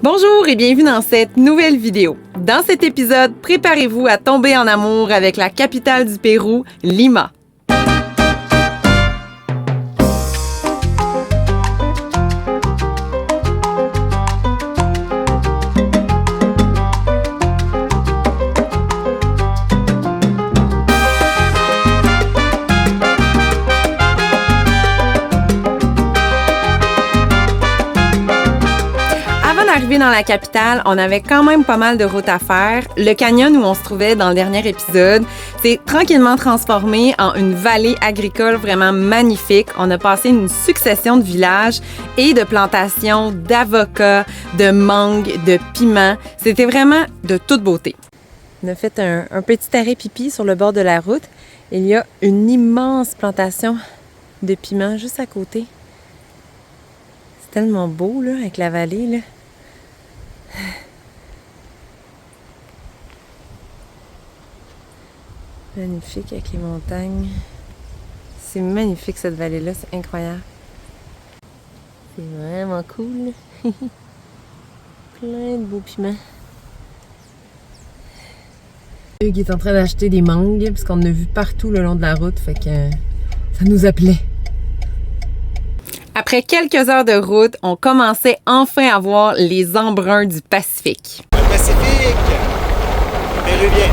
Bonjour et bienvenue dans cette nouvelle vidéo. Dans cet épisode, préparez-vous à tomber en amour avec la capitale du Pérou, Lima. Arrivé dans la capitale, on avait quand même pas mal de routes à faire. Le canyon où on se trouvait dans le dernier épisode s'est tranquillement transformé en une vallée agricole vraiment magnifique. On a passé une succession de villages et de plantations d'avocats, de mangues, de piments. C'était vraiment de toute beauté. On a fait un petit arrêt pipi sur le bord de la route. Il y a une immense plantation de piments juste à côté. C'est tellement beau là, avec la vallée là. Magnifique avec les montagnes. C'est magnifique cette vallée-là, c'est incroyable. C'est vraiment cool. Plein de beaux piments. Hugues est en train d'acheter des mangues parce qu'on en a vu partout le long de la route, fait que ça nous appelait. Après quelques heures de route, on commençait enfin à voir les embruns du Pacifique. Le Pacifique! Péruvien!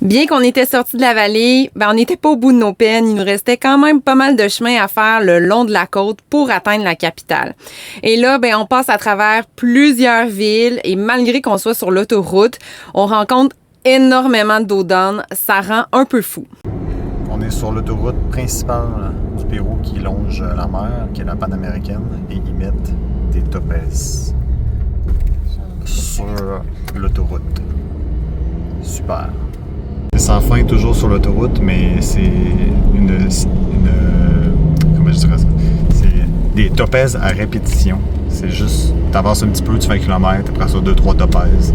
Bien qu'on était sorti de la vallée, on n'était pas au bout de nos peines. Il nous restait quand même pas mal de chemin à faire le long de la côte pour atteindre la capitale. Et là, on passe à travers plusieurs villes et malgré qu'on soit sur l'autoroute, on rencontre énormément d'eau d'âne. Ça rend un peu fou. On est sur l'autoroute principale du Pérou qui longe la mer, qui est la panaméricaine, et ils mettent des topazes sur l'autoroute. Super. C'est sans fin toujours sur l'autoroute, mais c'est une comment je dirais ça? C'est des topazes à répétition. C'est juste, t'avances un petit peu, tu fais 1 kilomètre, après ça 2-3 topazes,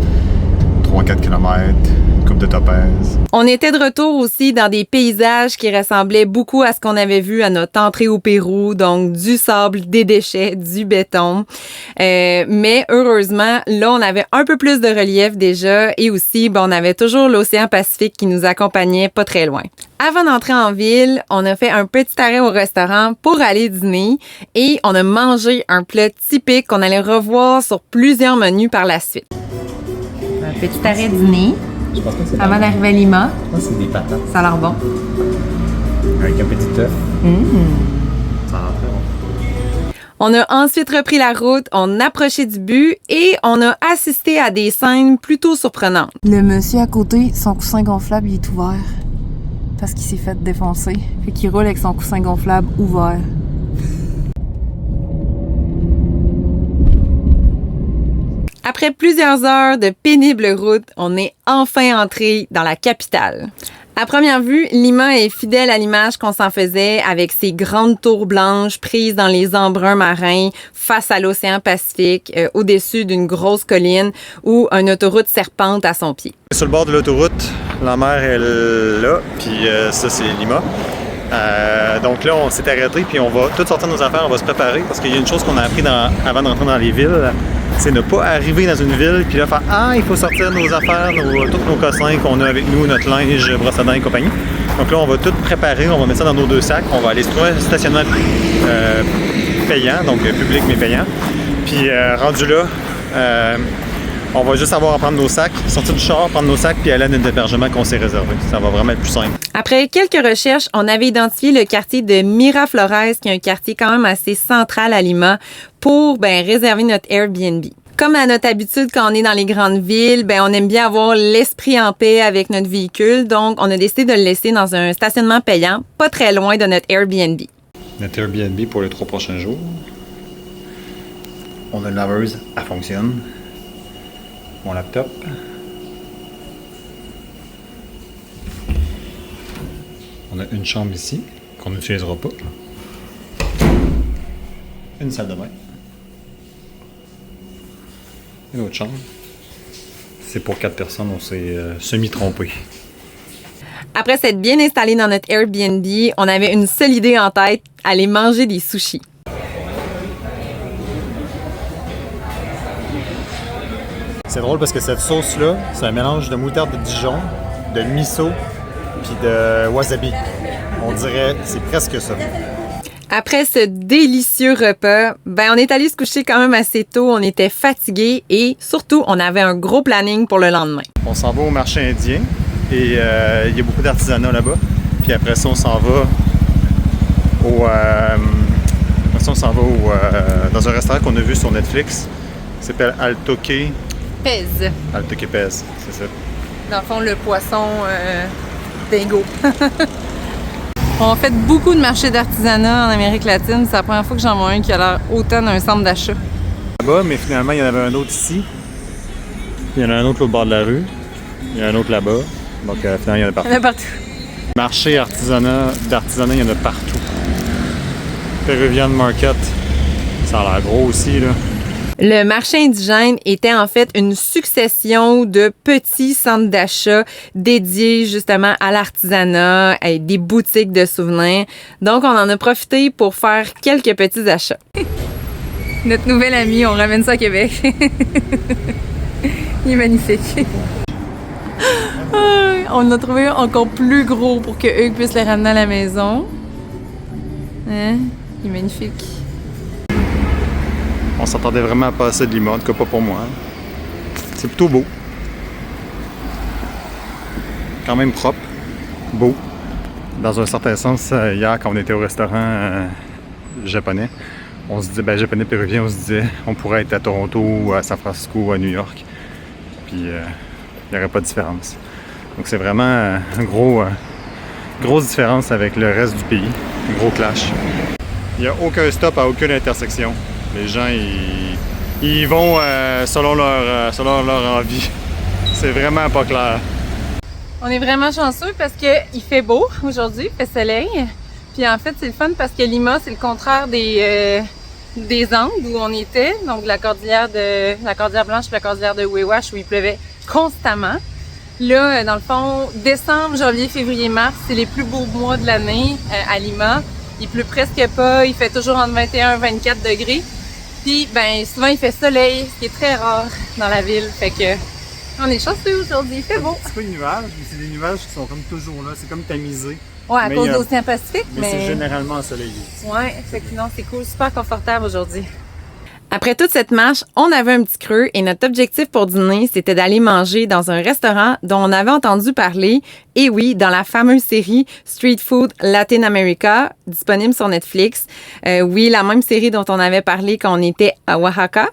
3-4 km, coupe de topazes. On était de retour aussi dans des paysages qui ressemblaient beaucoup à ce qu'on avait vu à notre entrée au Pérou, donc du sable, des déchets, du béton. Mais heureusement, là, on avait un peu plus de relief déjà et aussi, on avait toujours l'océan Pacifique qui nous accompagnait pas très loin. Avant d'entrer en ville, on a fait un petit arrêt au restaurant pour aller dîner et on a mangé un plat typique qu'on allait revoir sur plusieurs menus par la suite. Un petit arrêt dîner. Avant d'arriver à Lima. Je pense que c'est des patates. Ça a l'air bon. Avec un petit œuf. Ça a l'air très bon. On a ensuite repris la route, on approchait du but et on a assisté à des scènes plutôt surprenantes. Le monsieur à côté, son coussin gonflable, il est ouvert. Parce qu'il s'est fait défoncer. Fait qu'il roule avec son coussin gonflable ouvert. Après plusieurs heures de pénible route, on est enfin entré dans la capitale. À première vue, Lima est fidèle à l'image qu'on s'en faisait avec ses grandes tours blanches prises dans les embruns marins face à l'océan Pacifique, au-dessus d'une grosse colline où une autoroute serpente à son pied. Sur le bord de l'autoroute, la mer est là, puis ça c'est Lima. Donc là, on s'est arrêté, puis on va tout sortir de nos affaires, on va se préparer, parce qu'il y a une chose qu'on a appris avant d'entrer dans les villes, c'est ne pas arriver dans une ville, puis là faire « Ah, il faut sortir nos affaires, tous nos cossins qu'on a avec nous, notre linge, brosse à dents et compagnie. » Donc là, on va tout préparer, on va mettre ça dans nos 2 sacs, on va aller se trouver un stationnement payant, donc public mais payant. Puis rendu là, on va juste avoir à prendre nos sacs, sortir du char, prendre nos sacs, puis aller à notre hébergement qu'on s'est réservé. Ça va vraiment être plus simple. Après quelques recherches, on avait identifié le quartier de Miraflores, qui est un quartier quand même assez central à Lima, pour réserver notre Airbnb. Comme à notre habitude quand on est dans les grandes villes, on aime bien avoir l'esprit en paix avec notre véhicule, donc on a décidé de le laisser dans un stationnement payant, pas très loin de notre Airbnb. Notre Airbnb pour les 3 prochains jours. On a une laveuse, elle fonctionne. Mon laptop. On a une chambre ici qu'on n'utilisera pas. Une salle de bain. Une autre chambre. C'est pour 4 personnes, on s'est semi-trompé. Après s'être bien installé dans notre Airbnb, on avait une seule idée en tête, aller manger des sushis. C'est drôle parce que cette sauce-là, c'est un mélange de moutarde de Dijon, de miso, puis de wasabi. On dirait, c'est presque ça. Après ce délicieux repas, on est allé se coucher quand même assez tôt. On était fatigués et surtout, on avait un gros planning pour le lendemain. On s'en va au marché indien et il y a beaucoup d'artisanat là-bas. Puis après ça, on s'en va dans un restaurant qu'on a vu sur Netflix. Il s'appelle Altoque Pèse. Altoque Pèse, c'est ça. Dans le fond, le poisson dingo. On fait beaucoup de marchés d'artisanat en Amérique latine. C'est la première fois que j'en vois un qui a l'air autant d'un centre d'achat. Là-bas, mais finalement, il y en avait un autre ici. Il y en a un autre au bord de la rue. Il y en a un autre là-bas. Donc, finalement, il y en a partout. Il y en a partout. Marché d'artisanat, il y en a partout. Peruvian Market, ça a l'air gros aussi, là. Le marché indigène était en fait une succession de petits centres d'achat dédiés justement à l'artisanat, et des boutiques de souvenirs. Donc, on en a profité pour faire quelques petits achats. Notre nouvel ami, on ramène ça à Québec. Il est magnifique. On en a trouvé un encore plus gros pour que Hugues puisse le ramener à la maison. Hein? Il est magnifique. On s'attendait vraiment à passer de Lima, en tout cas pas pour moi. C'est plutôt beau. Quand même propre, beau. Dans un certain sens, hier, quand on était au restaurant japonais, on se disait, japonais péruvien, on se disait, on pourrait être à Toronto, ou à San Francisco, ou à New York. Puis, il n'y aurait pas de différence. Donc, c'est vraiment grosse différence avec le reste du pays. Un gros clash. Il n'y a aucun stop à aucune intersection. Les gens, ils vont selon leur envie. C'est vraiment pas clair. On est vraiment chanceux parce qu'il fait beau aujourd'hui, il fait soleil. Puis en fait, c'est le fun parce que Lima, c'est le contraire des Andes où on était. Donc la cordillère Blanche et la cordillère de Huayhuash où il pleuvait constamment. Là, dans le fond, décembre, janvier, février, mars, c'est les plus beaux mois de l'année à Lima. Il pleut presque pas, il fait toujours entre 21 et 24 degrés. Puis, souvent, il fait soleil, ce qui est très rare dans la ville. Fait que, on est chanceux aujourd'hui, il fait beau. C'est pas des nuages, mais c'est des nuages qui sont comme toujours là. C'est comme tamisé. Ouais, à cause de l'océan Pacifique, mais c'est généralement ensoleillé. Ouais, effectivement, c'est cool, super confortable aujourd'hui. Après toute cette marche, on avait un petit creux et notre objectif pour dîner, c'était d'aller manger dans un restaurant dont on avait entendu parler, et oui, dans la fameuse série Street Food Latin America, disponible sur Netflix. Oui, la même série dont on avait parlé quand on était à Oaxaca.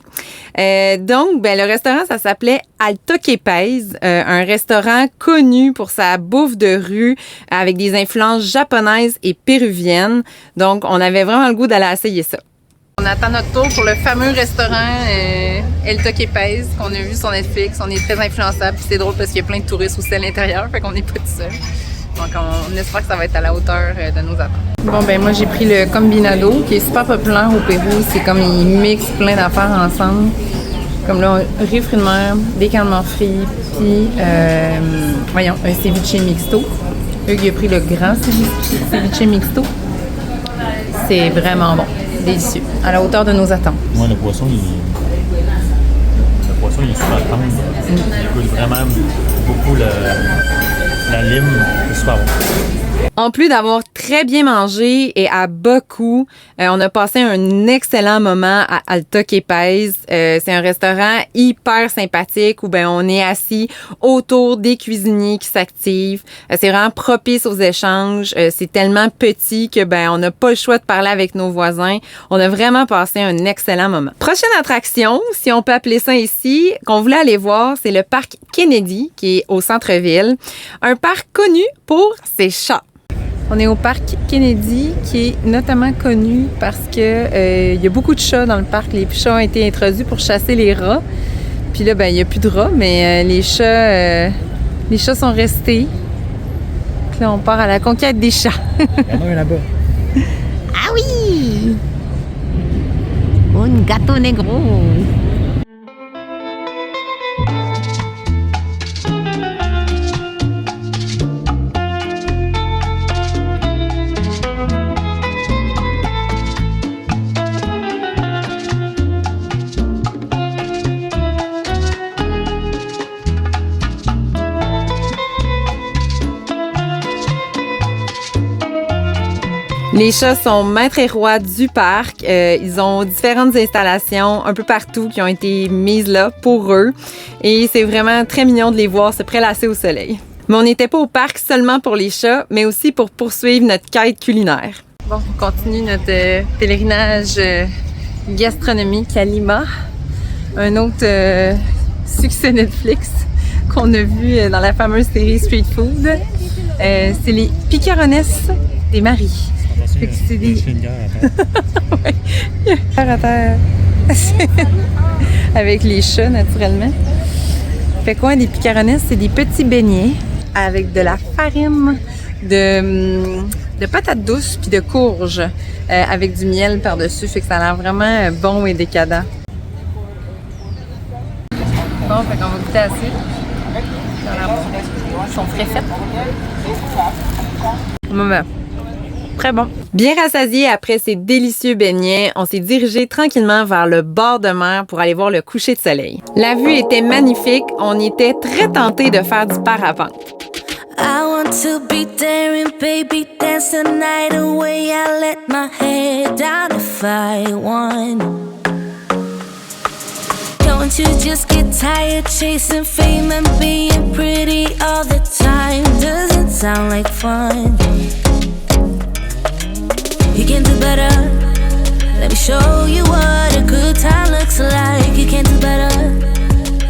Donc, le restaurant, ça s'appelait Altoque Pèse, un restaurant connu pour sa bouffe de rue avec des influences japonaises et péruviennes. Donc, on avait vraiment le goût d'aller essayer ça. On attend notre tour pour le fameux restaurant El Toque Pèse qu'on a vu sur Netflix. On est très influençable. C'est drôle parce qu'il y a plein de touristes aussi à l'intérieur, fait qu'on n'est pas tout seul. Donc on espère que ça va être à la hauteur de nos attentes. Bon, moi j'ai pris le combinado qui est super populaire au Pérou. C'est comme ils mixent plein d'affaires ensemble. Comme là, riz, fruits de mer, des calamars frits, puis un ceviche mixto. Hugues a pris le grand ceviche mixto. C'est vraiment bon. Délicieux, à la hauteur de nos attentes. Moi, le poisson, il est super tendre. Il goûte vraiment beaucoup la lime. C'est super bon. En plus d'avoir très bien mangé et à bas coût, on a passé un excellent moment à Altoque Pèse. C'est un restaurant hyper sympathique où on est assis autour des cuisiniers qui s'activent. C'est vraiment propice aux échanges. C'est tellement petit que on n'a pas le choix de parler avec nos voisins. On a vraiment passé un excellent moment. Prochaine attraction, si on peut appeler ça ici, qu'on voulait aller voir, c'est le parc Kennedy qui est au centre-ville. Un parc connu pour ses chats. On est au parc Kennedy, qui est notamment connu parce que il y a beaucoup de chats dans le parc. Les chats ont été introduits pour chasser les rats. Puis là, il n'y a plus de rats, mais les chats sont restés. Puis là, on part à la conquête des chats. Il y en a un là-bas. Ah oui! Un gato negro! Les chats sont maîtres et rois du parc. Ils ont différentes installations un peu partout qui ont été mises là pour eux. Et c'est vraiment très mignon de les voir se prélasser au soleil. Mais on n'était pas au parc seulement pour les chats, mais aussi pour poursuivre notre quête culinaire. Bon, on continue notre pèlerinage gastronomique à Lima. Un autre succès Netflix qu'on a vu dans la fameuse série Street Food. C'est les picarones des maris. Fait que c'est des... ouais. À terre. Avec les chats, naturellement. Fait quoi, des picarones, c'est des petits beignets avec de la farine, de patates douces puis de courges avec du miel par-dessus. Fait que ça a l'air vraiment bon et décadent. Bon, fait qu'on va goûter à ça. Ils sont frais faits. Maman. Très bon. Bien rassasié après ces délicieux beignets, on s'est dirigé tranquillement vers le bord de mer pour aller voir le coucher de soleil. La vue était magnifique, on était très tentés de faire du parapente. I want to be there and baby dance the night away. I let my head down if I want. Don't you just get tired chasing fame and being pretty all the time? Doesn't sound like fun. You can do better. Let me show you what a good time looks like. You can do better,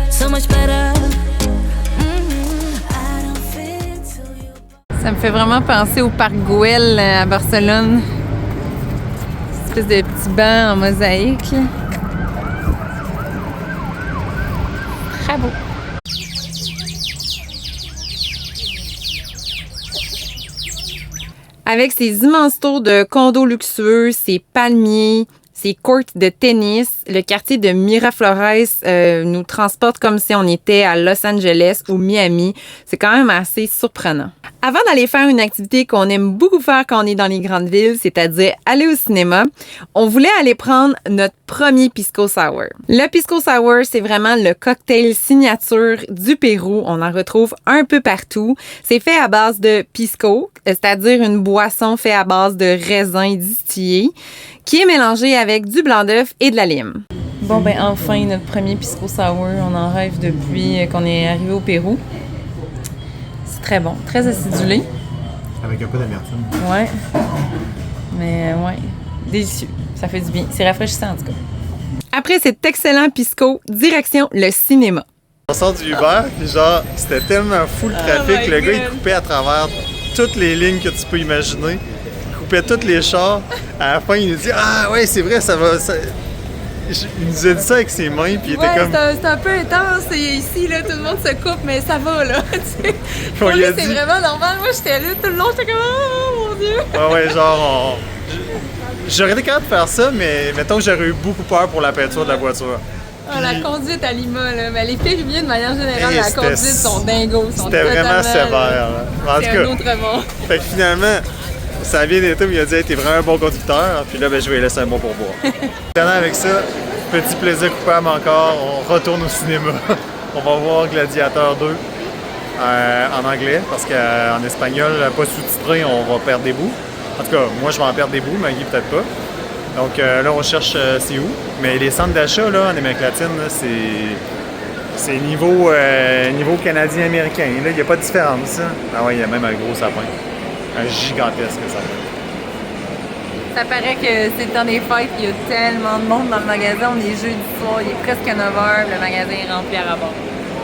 so much better. Ça me fait vraiment penser au parc Güell à Barcelone. Une espèce de petit banc en mosaïque. Là. Très beau. Avec ses immenses tours de condos luxueux, ses palmiers, ses courts de tennis, le quartier de Miraflores nous transporte comme si on était à Los Angeles ou Miami. C'est quand même assez surprenant. Avant d'aller faire une activité qu'on aime beaucoup faire quand on est dans les grandes villes, c'est-à-dire aller au cinéma, on voulait aller prendre notre premier Pisco Sour. Le Pisco Sour, c'est vraiment le cocktail signature du Pérou. On en retrouve un peu partout. C'est fait à base de pisco, c'est-à-dire une boisson faite à base de raisins distillés, qui est mélangée avec du blanc d'œuf et de la lime. Bon, ben enfin, notre premier Pisco Sour. On en rêve depuis qu'on est arrivé au Pérou. C'est très bon, très acidulé. Avec un peu d'amertume. Ouais. Mais ouais, délicieux. Ça fait du bien. C'est rafraîchissant en tout cas. Après cet excellent pisco, direction le cinéma. On sort du Uber, puis genre, c'était tellement fou le trafic. Le gars, il coupait à travers toutes les lignes que tu peux imaginer. Il coupait tous les chars. À la fin, il nous dit « Ah ouais, c'est vrai, ça va... » Il nous a dit ça avec ses mains, puis il était comme... c'est un peu intense. Ici, là, tout le monde se coupe, mais ça va, là. Pour lui, c'est vraiment normal. Moi, j'étais là tout le long, j'étais comme « Oh, mon Dieu! » Ouais, genre, j'aurais été capable de faire ça, mais mettons que j'aurais eu beaucoup peur pour la peinture de la voiture. Ah, la conduite à Lima, là. Mais les Péruviens, de manière générale, la conduite sont dingos. C'était vraiment sévère. Là. En tout cas, un autre monde. Fait que finalement, ça a bien été, mais il a dit hey, « T'es vraiment un bon conducteur. » Puis là, ben, je vais laisser un bon pourboire. Maintenant, avec ça, petit plaisir coupable encore, on retourne au cinéma. On va voir Gladiateur 2 en anglais, parce qu'en espagnol, pas sous-titré, on va perdre des bouts. En tout cas, moi, je vais en perdre des bouts, mais Guy, peut-être pas. Donc là, on cherche c'est où. Mais les centres d'achat là, en Amérique latine, là, c'est niveau canadien-américain. Là, il n'y a pas de différence. Hein? Ah ouais, il y a même un gros sapin. Un gigantesque sapin. Ça paraît que c'est le temps des fêtes, il y a tellement de monde dans le magasin. On est jeudi soir, il est presque 9h, le magasin est rempli à rabord.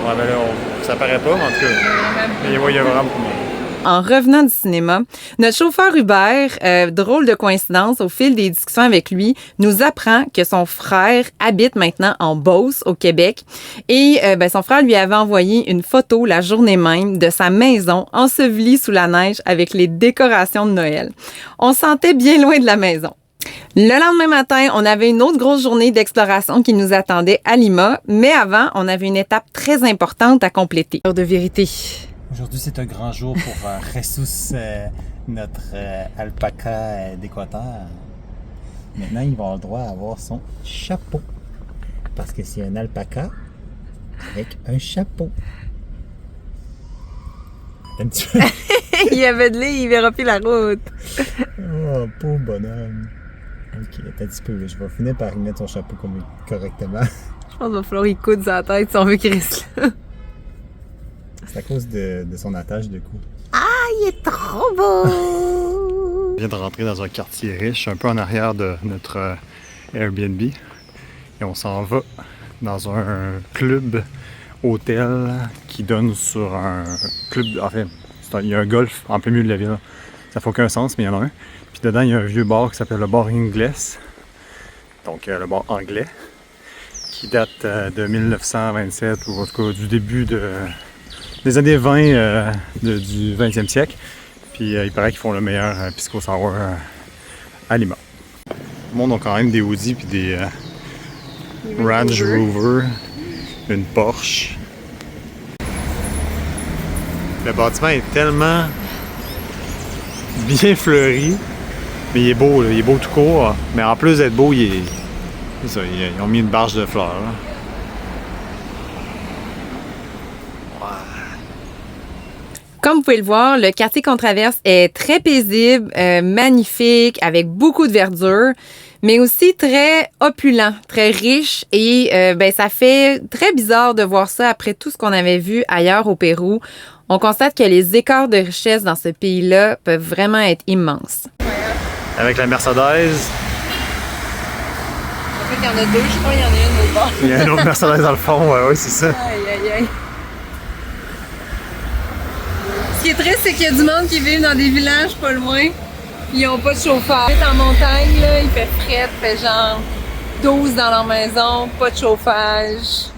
Ouais, mais là, ça paraît pas, mais en tout cas, il y a vraiment beaucoup de monde. En revenant du cinéma, notre chauffeur Uber, drôle de coïncidence, au fil des discussions avec lui, nous apprend que son frère habite maintenant en Beauce, au Québec. Et son frère lui avait envoyé une photo la journée même de sa maison ensevelie sous la neige avec les décorations de Noël. On se sentait bien loin de la maison. Le lendemain matin, on avait une autre grosse journée d'exploration qui nous attendait à Lima, mais avant, on avait une étape très importante à compléter. Heure de vérité. Aujourd'hui, c'est un grand jour pour Jesus, notre alpaca d'Équateur. Maintenant, il va avoir le droit à avoir son chapeau. Parce que c'est un alpaca avec un chapeau. Un petit peu. Il y avait de lait, il verra plus la route. Oh, pauvre bonhomme. Ok, attends un petit peu, je vais finir par remettre son chapeau correctement. Je pense qu'il va falloir qu'il coudre sa tête si on veut qu'il reste là. C'est à cause de son attache de cou. Il est trop beau! On vient de rentrer dans un quartier riche, un peu en arrière de notre Airbnb. Et on s'en va dans un club hôtel qui donne sur un club. Enfin, il y a un golf en plein milieu de la ville. Ça fait aucun sens, mais il y en a un. Puis dedans, il y a un vieux bar qui s'appelle le bar Ingles. Donc le bar anglais. Qui date de 1927 ou en tout cas du début des années 20 du 20e siècle. Puis il paraît qu'ils font le meilleur pisco sour à Lima. Le monde a quand même des Audi puis des Range Rover, une Porsche. Le bâtiment est tellement bien fleuri, mais il est beau, là. Il est beau tout court. Mais en plus d'être beau, c'est ça, ils ont mis une barge de fleurs. Là. Comme vous pouvez le voir, le quartier qu'on traverse est très paisible, magnifique, avec beaucoup de verdure, mais aussi très opulent, très riche. Et ça fait très bizarre de voir ça après tout ce qu'on avait vu ailleurs au Pérou. On constate que les écarts de richesse dans ce pays-là peuvent vraiment être immenses. Avec la Mercedes. En fait, il y en a deux, je crois, il y en a une au bord. Il y a une autre Mercedes dans le fond, ouais, c'est ça. Aïe. Ce qui est triste, c'est qu'il y a du monde qui vit dans des villages pas loin. Ils n'ont pas de chauffeur. En montagne, là, il fait fret, il fait genre 12 dans leur maison, pas de chauffage.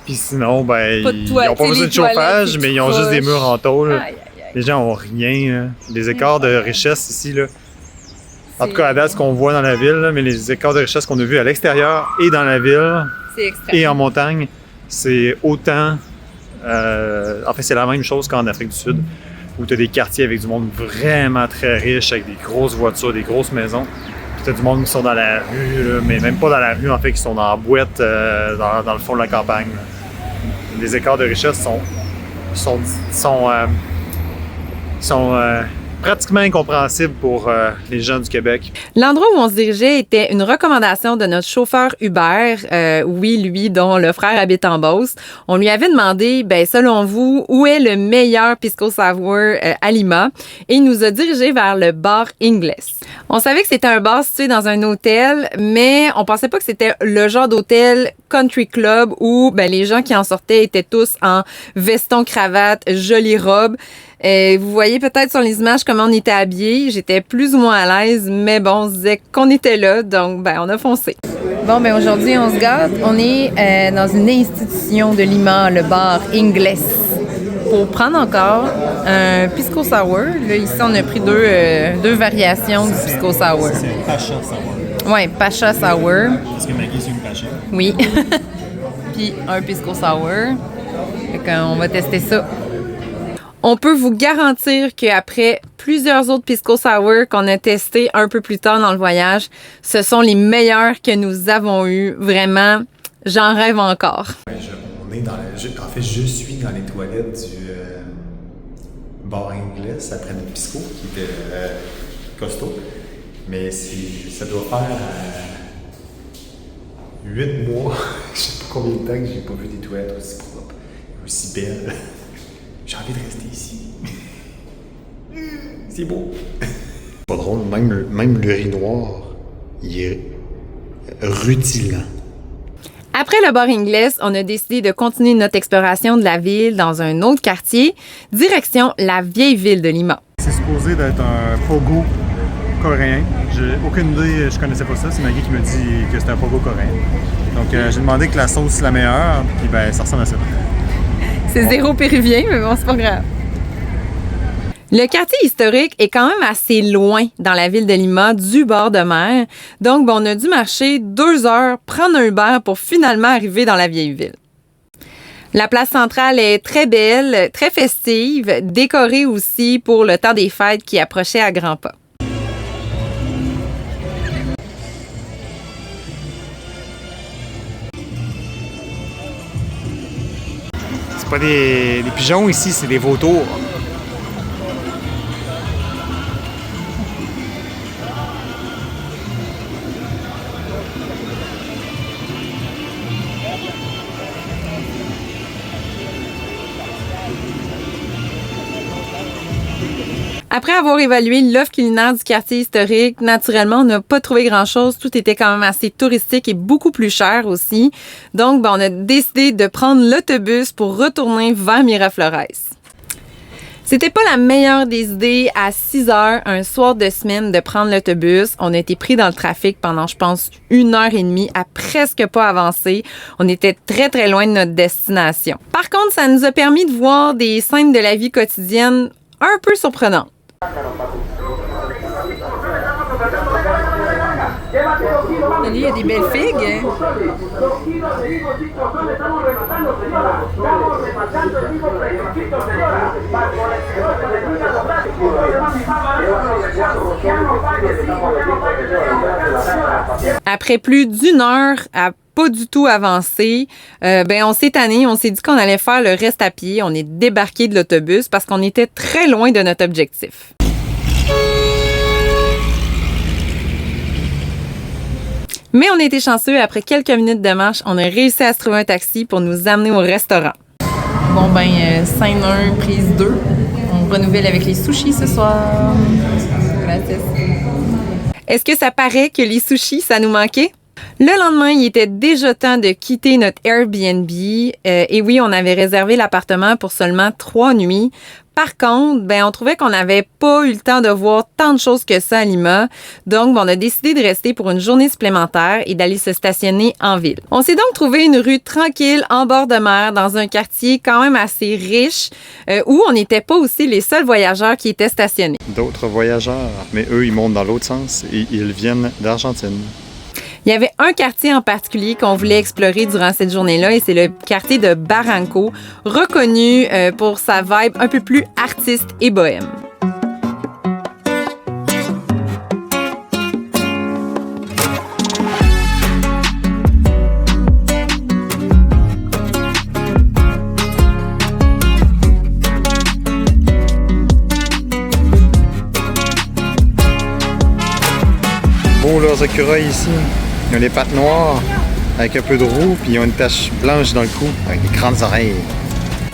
Puis sinon, ben, Pas de ils n'ont pas besoin de chauffage, mais ils ont juste des murs en tôle. Aïe. Les gens ont rien. Là. Les écarts de richesse ici, là. En tout cas, à date, ce qu'on voit dans la ville, là, mais les écarts de richesse qu'on a vus à l'extérieur et dans la ville C'est extrême. et en montagne, c'est autant. En fait, c'est la même chose qu'en Afrique du Sud, où tu as des quartiers avec du monde vraiment très riche, avec des grosses voitures, des grosses maisons. Puis tu as du monde qui sont dans la rue, là, mais même pas dans la rue, en fait, qui sont dans la boîte dans le fond de la campagne. Là. Les écarts de richesse sont pratiquement incompréhensibles pour les gens du Québec. L'endroit où on se dirigeait était une recommandation de notre chauffeur Hubert, oui, lui, dont le frère habite en Beauce. On lui avait demandé, selon vous, où est le meilleur pisco sour à Lima? Et il nous a dirigé vers le bar Ingles. On savait que c'était un bar situé dans un hôtel, mais on pensait pas que c'était le genre d'hôtel country club où les gens qui en sortaient étaient tous en veston, cravate, jolie robe. Vous voyez peut-être sur les images comment on était habillés. J'étais plus ou moins à l'aise, mais bon, on se disait qu'on était là, donc on a foncé. Bon, aujourd'hui, on se gâte. On est dans une institution de Lima, le bar Ingles, pour prendre encore un pisco sour. Là, ici, on a pris deux variations du pisco sour. C'est Pacha Sour. Oui, Pacha Sour. Parce que Maggie, c'est une Pacha. Oui. Puis un pisco sour. Fait qu'on va tester ça. On peut vous garantir qu'après plusieurs autres pisco sour qu'on a testés un peu plus tard dans le voyage, ce sont les meilleurs que nous avons eus. Vraiment, j'en rêve encore. En fait, je suis dans les toilettes du bar Ingles après notre pisco, qui était costaud. Mais ça doit faire 8 mois, je sais pas combien de temps que j'ai pas vu des toilettes aussi propres, aussi belles. J'ai envie de rester ici. C'est beau. Pas drôle, même l'urinoir, il est rutilant. Après le bar Ingles, on a décidé de continuer notre exploration de la ville dans un autre quartier, direction la vieille ville de Lima. C'est supposé d'être un pogo coréen. J'ai aucune idée, je connaissais pas ça. C'est Maggie qui me dit que c'était un pogo coréen. Donc j'ai demandé que la sauce soit la meilleure, puis ça ressemble à ça. C'est zéro péruvien, mais bon, c'est pas grave. Le quartier historique est quand même assez loin dans la ville de Lima, du bord de mer. Donc, on a dû marcher 2 heures, prendre un Uber pour finalement arriver dans la vieille ville. La place centrale est très belle, très festive, décorée aussi pour le temps des fêtes qui approchait à grands pas. C'est pas des pigeons ici, c'est des vautours. Après avoir évalué l'offre culinaire du quartier historique, naturellement, on n'a pas trouvé grand-chose. Tout était quand même assez touristique et beaucoup plus cher aussi. Donc, ben, on a décidé de prendre l'autobus pour retourner vers Miraflores. C'était pas la meilleure des idées à 6 heures, un soir de semaine, de prendre l'autobus. On a été pris dans le trafic pendant, je pense, 1h30 à presque pas avancer. On était très, très loin de notre destination. Par contre, ça nous a permis de voir des scènes de la vie quotidienne un peu surprenantes. Il y a des belles figues. Après plus d'1 heure à pas du tout avancé, on s'est tanné, on s'est dit qu'on allait faire le reste à pied. On est débarqué de l'autobus parce qu'on était très loin de notre objectif. Mais on a été chanceux. Après quelques minutes de marche, on a réussi à se trouver un taxi pour nous amener au restaurant. Bon, scène 1, prise 2. On renouvelle avec les sushis ce soir. Gracias. Est-ce que ça paraît que les sushis, ça nous manquait? Le lendemain, il était déjà temps de quitter notre Airbnb. Et oui, on avait réservé l'appartement pour seulement 3 nuits. Par contre, on trouvait qu'on n'avait pas eu le temps de voir tant de choses que ça à Lima. Donc, on a décidé de rester pour une journée supplémentaire et d'aller se stationner en ville. On s'est donc trouvé une rue tranquille en bord de mer dans un quartier quand même assez riche où on n'était pas aussi les seuls voyageurs qui étaient stationnés. D'autres voyageurs, mais eux, ils montent dans l'autre sens et ils viennent d'Argentine. Il y avait un quartier en particulier qu'on voulait explorer durant cette journée-là et c'est le quartier de Barranco, reconnu pour sa vibe un peu plus artiste et bohème. Beau leurs écureuils ici. Ils ont les pattes noires avec un peu de roux, puis ils ont une tache blanche dans le cou avec des grandes oreilles.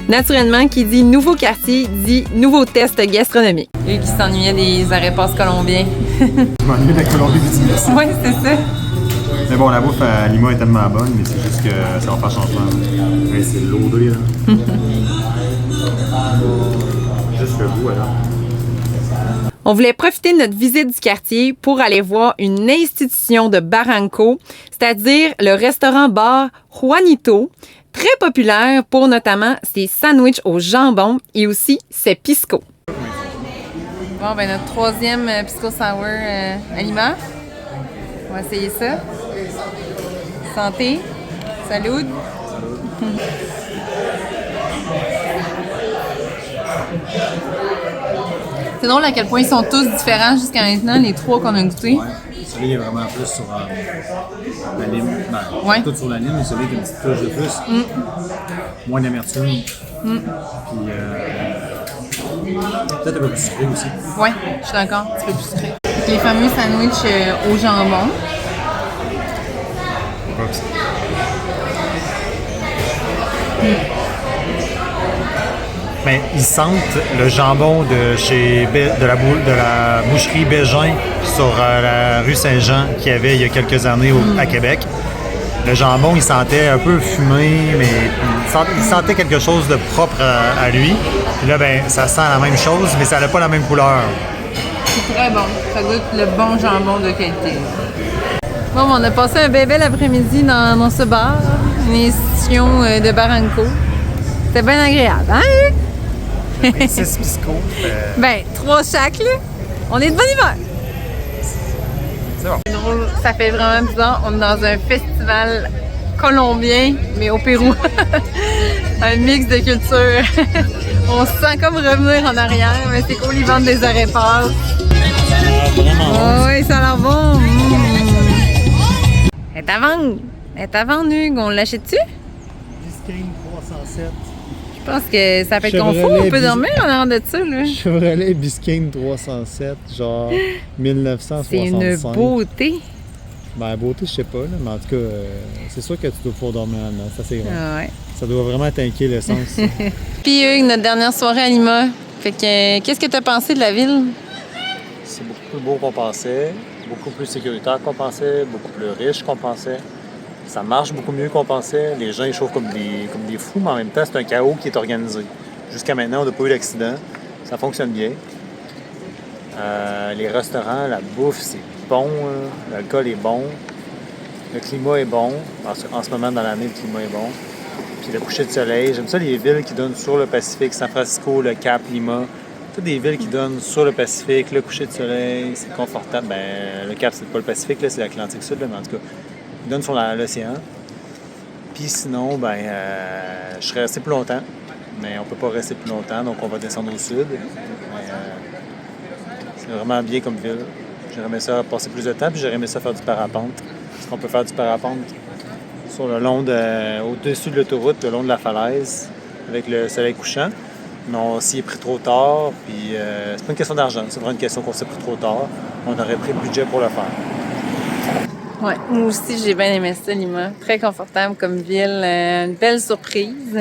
Naturellement, qui dit nouveau quartier, dit nouveau test gastronomique. Lui qui s'ennuyait des arepas colombiens. Je m'ennuie de la Colombie-Britannique. Oui, c'est ça. Mais bon, la bouffe à Lima est tellement bonne, mais c'est juste que ça va faire changement. Mais c'est lourd, là. Juste le goût, alors. On voulait profiter de notre visite du quartier pour aller voir une institution de Barranco, c'est-à-dire le restaurant-bar Juanito, très populaire pour notamment ses sandwichs au jambon et aussi ses pisco. Bon, notre troisième pisco sour à Lima. On va essayer ça. Santé. Salut. C'est drôle à quel point ils sont tous différents jusqu'à maintenant, les 3 qu'on a goûtés. Ouais. Celui-là, il est vraiment plus sur la lime. Ouais. Tout sur la lime, mais celui qui a une petite touche de plus. Moins d'amertume. Puis peut-être un peu plus sucré aussi. Ouais, je suis d'accord, un petit peu plus sucré. Les fameux sandwichs au jambon. Mais ils sentent le jambon de la boucherie Bégin sur la rue Saint-Jean qu'il y avait il y a quelques années à Québec. Le jambon, il sentait un peu fumé, mais il sentait quelque chose de propre à lui. Puis là, ça sent la même chose, mais ça n'a pas la même couleur. C'est très bon. Ça goûte le bon jambon de qualité. Bon, on a passé un bel après-midi dans ce bar, une institution de Barranco. C'était bien agréable, hein? 6 pisco. 3 chaque, là. On est de bonne humeur. C'est bon. Ça fait vraiment bizarre. On est dans un festival colombien, mais au Pérou. Un mix de cultures. On se sent comme revenir en arrière, mais c'est cool, ils vendent des arepas. Vraiment. Oui, ça a l'air bon. Elle est à vendre. Elle est à vendre, Hugues. On l'achète-tu? Biscayne 307. Je pense que ça peut être confort. On peut dormir en arrière de ça, là. Chevrolet Biscayne 307, genre 1965. C'est une beauté. Beauté, je sais pas, là, mais en tout cas, c'est sûr que tu dois pouvoir dormir là-dedans. Ça, c'est vrai. Ah ouais. Ça doit vraiment t'inquiéter l'essence. Puis Hugues, notre dernière soirée à Lima, Fait que, qu'est-ce que tu as pensé de la ville? C'est beaucoup plus beau qu'on pensait, beaucoup plus sécuritaire qu'on pensait, beaucoup plus riche qu'on pensait. Ça marche beaucoup mieux qu'on pensait. Les gens ils chauffent comme des fous, mais en même temps, c'est un chaos qui est organisé. Jusqu'à maintenant, on n'a pas eu d'accident. Ça fonctionne bien. Les restaurants, la bouffe, c'est bon. L'alcool est bon. Le climat est bon. En ce moment, dans l'année, le climat est bon. Puis le coucher de soleil. J'aime ça, les villes qui donnent sur le Pacifique. San Francisco, le Cap, Lima. Toutes des villes qui donnent sur le Pacifique. Le coucher de soleil, c'est confortable. Ben, le Cap, c'est pas le Pacifique, là, c'est l'Atlantique Sud. Là, mais en tout cas, ils donnent sur l'océan. Puis sinon, ben, je serais resté plus longtemps. Mais on peut pas rester plus longtemps, donc on va descendre au sud. Mais, c'est vraiment bien comme ville. J'aurais aimé ça passer plus de temps, puis j'aurais aimé ça faire du parapente. Parce qu'on peut faire du parapente sur le long au-dessus de l'autoroute, le long de la falaise, avec le soleil couchant. Mais on s'y est pris trop tard, puis c'est pas une question d'argent, c'est vraiment une question qu'on s'est pris trop tard. On aurait pris le budget pour le faire. Ouais, moi aussi, j'ai bien aimé ça, Lima. Très confortable comme ville, une belle surprise.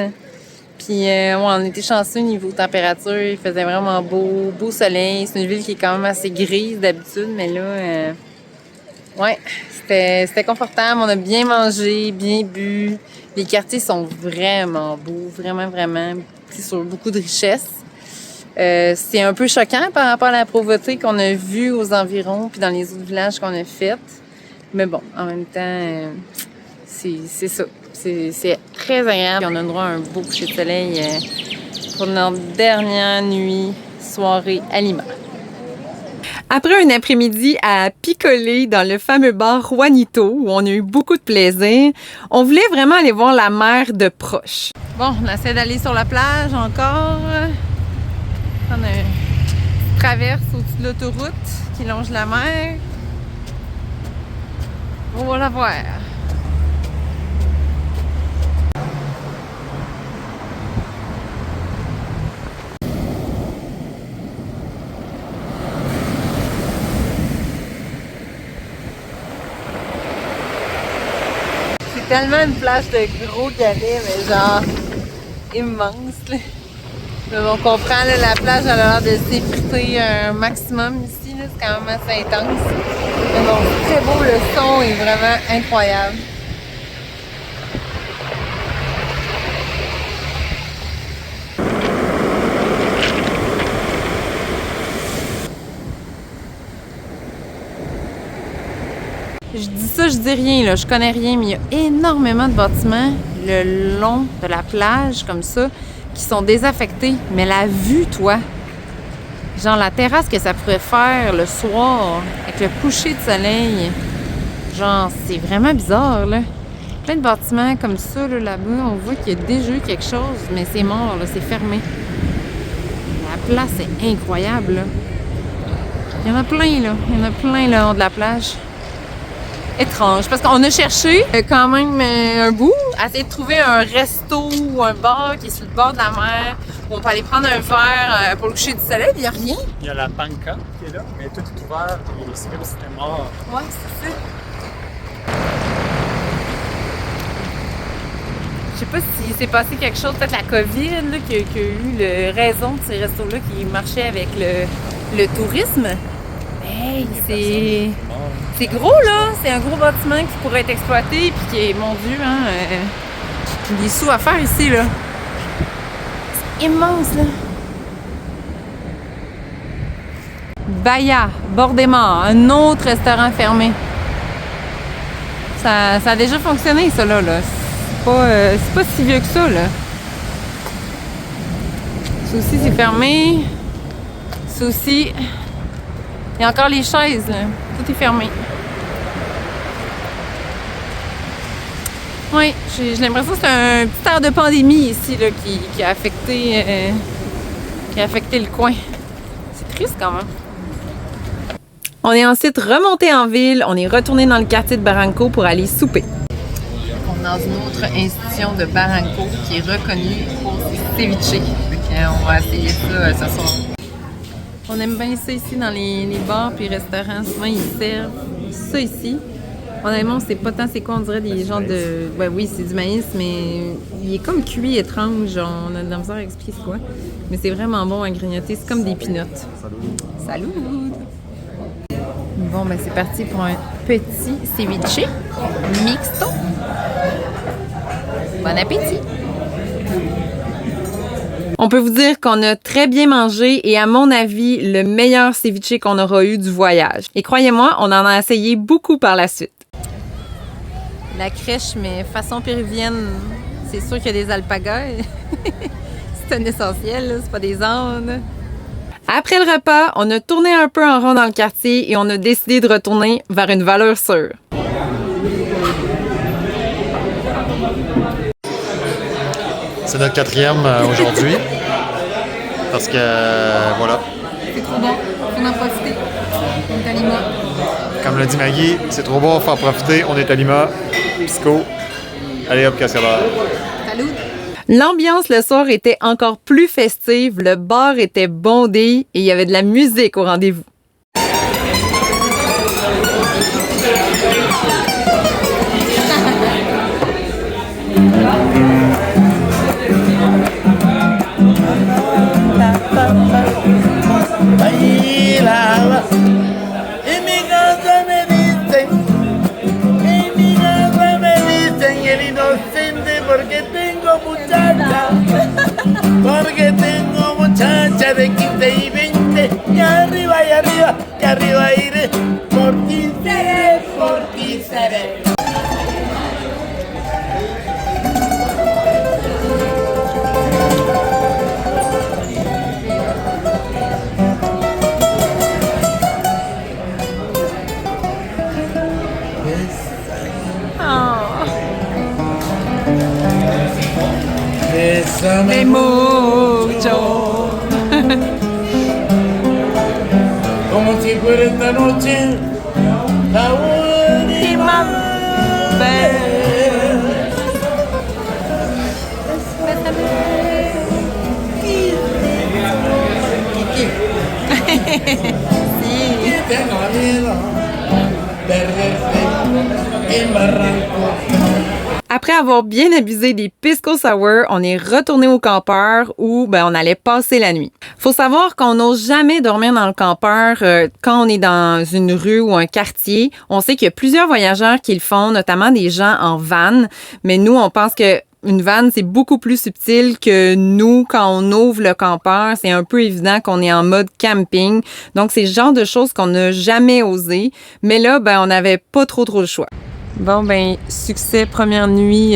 Puis, ouais, on était chanceux niveau température, il faisait vraiment beau soleil. C'est une ville qui est quand même assez grise d'habitude, mais là, ouais, c'était confortable. On a bien mangé, bien bu. Les quartiers sont vraiment beaux, vraiment. C'est sur beaucoup de richesse. C'est un peu choquant par rapport à la pauvreté qu'on a vue aux environs puis dans les autres villages qu'on a fait. Mais bon, en même temps, c'est ça. C'est très agréable. On a le droit à un beau coucher de soleil pour notre dernière nuit, soirée à Lima. Après un après-midi à picoler dans le fameux bar Juanito, où on a eu beaucoup de plaisir, on voulait vraiment aller voir la mer de proche. Bon, on essaie d'aller sur la plage encore. On a une traverse au-dessus de l'autoroute qui longe la mer. On va la voir. C'est tellement une plage de gros galets, mais genre immense. Là. Mais on comprend, là, la plage a l'air de s'effriter un maximum ici. Là, c'est quand même assez intense. Mais bon, c'est très beau, le son est vraiment incroyable. Je dis ça, je dis rien, là. Je connais rien, mais il y a énormément de bâtiments le long de la plage, comme ça, qui sont désaffectés. Mais la vue, toi, genre la terrasse que ça pourrait faire le soir, avec le coucher de soleil, genre, c'est vraiment bizarre, là. Plein de bâtiments comme ça, là, là-bas, on voit qu'il y a déjà eu quelque chose, mais c'est mort, là, c'est fermé. La place est incroyable, là. Il y en a plein, là. Il y en a plein, le long de la plage. Étrange, parce qu'on a cherché quand même un bout, à essayer de trouver un resto ou un bar qui est sur le bord de la mer, où on peut aller prendre un verre pour le coucher du soleil, il n'y a rien. Il y a la banca qui est là, mais tout est ouvert, et c'est comme si c'était mort. Ouais, c'est ça. Je sais pas si s'est passé quelque chose, peut-être la COVID, là, qui a eu raison de ces restos-là qui marchaient avec le tourisme. Hey, c'est gros, là. C'est un gros bâtiment qui pourrait être exploité, puis qui est, mon Dieu, hein, des sous à faire ici, là. C'est immense, là. Bahia, bord des morts, un autre restaurant fermé. Ça a déjà fonctionné, ça, là. C'est pas si vieux que ça, là. Ça aussi, c'est fermé. Ça aussi... Il y a encore les chaises, là. Tout est fermé. Oui, j'ai l'impression que c'est un petit air de pandémie ici, là, qui a affecté le coin. C'est triste, quand même. On est ensuite remonté en ville. On est retourné dans le quartier de Barranco pour aller souper. On est dans une autre institution de Barranco qui est reconnue pour ses ceviches. On va essayer ça ce soir. On aime bien ça ici dans les bars et restaurants. Souvent, ils servent ça ici. Honnêtement, on sait pas tant c'est quoi, on dirait des genres de... Ouais, oui, c'est du maïs, mais il est comme cuit étrange. On a de la misère à expliquer c'est quoi. Mais c'est vraiment bon à grignoter. C'est comme des peanuts. Salut! Bon, ben c'est parti pour un petit ceviche mixto. Bon appétit! On peut vous dire qu'on a très bien mangé et à mon avis, le meilleur ceviche qu'on aura eu du voyage. Et croyez-moi, on en a essayé beaucoup par la suite. La crèche, mais façon péruvienne, c'est sûr qu'il y a des alpagas. C'est un essentiel, là, c'est pas des ânes. Après le repas, on a tourné un peu en rond dans le quartier et on a décidé de retourner vers une valeur sûre. C'est notre 4e aujourd'hui. Parce que, voilà. C'est trop bon, on en profiter. On est à Lima. Comme l'a dit Maggie, c'est trop bon, faut en profiter. On est à Lima. Pisco. Allez hop, cascadeur. Salut! L'ambiance le soir était encore plus festive, le bar était bondé et il y avait de la musique au rendez-vous. Bailaba en mi casa me dicen el inocente porque tengo muchacha de 15 y 20 y arriba iré por ti seré. Bésame mucho. Como si fuera esta noche la última vez. Sí. Tengo miedo perderte en barranco. Après avoir bien abusé des pisco sour, on est retourné au campeur où on allait passer la nuit. Faut savoir qu'on n'ose jamais dormir dans le campeur quand on est dans une rue ou un quartier. On sait qu'il y a plusieurs voyageurs qui le font, notamment des gens en van, mais nous, on pense que une van, c'est beaucoup plus subtil que nous, quand on ouvre le campeur, c'est un peu évident qu'on est en mode camping. Donc, c'est le genre de choses qu'on n'a jamais osé. Mais là, on n'avait pas trop le choix. Bon, succès, première nuit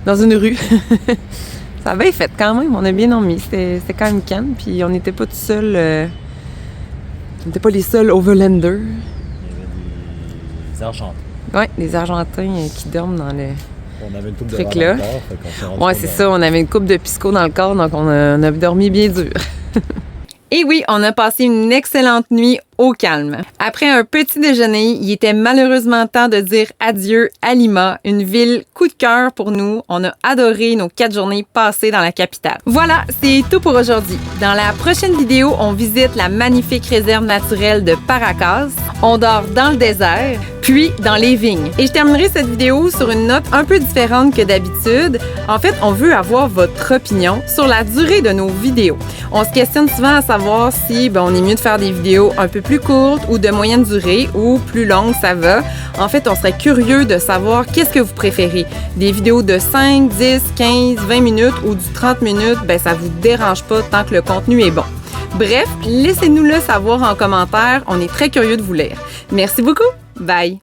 dans une rue. Ça a bien fait quand même, on a bien dormi. C'était quand même calme, puis on n'était pas tout seul. On n'était pas les seuls overlanders. Il y avait des Argentins. Oui, des Argentins qui dorment dans le On avait une coupe de truc verre là. dans le corps, fait qu'on s'est rendu Ouais, compte c'est ça, on avait une coupe de pisco dans le corps, donc on a dormi bien dur. Et oui, on a passé une excellente nuit au calme. Après un petit déjeuner, il était malheureusement temps de dire adieu à Lima, une ville coup de cœur pour nous. On a adoré nos 4 journées passées dans la capitale. Voilà, c'est tout pour aujourd'hui. Dans la prochaine vidéo, on visite la magnifique réserve naturelle de Paracas. On dort dans le désert, puis dans les vignes. Et je terminerai cette vidéo sur une note un peu différente que d'habitude. En fait, on veut avoir votre opinion sur la durée de nos vidéos. On se questionne souvent à savoir si on est mieux de faire des vidéos un peu plus courtes ou de moyenne durée ou plus longues, ça va. En fait, on serait curieux de savoir qu'est-ce que vous préférez. Des vidéos de 5, 10, 15, 20 minutes ou du 30 minutes, ça vous dérange pas tant que le contenu est bon. Bref, laissez-nous le savoir en commentaire. On est très curieux de vous lire. Merci beaucoup. Bye.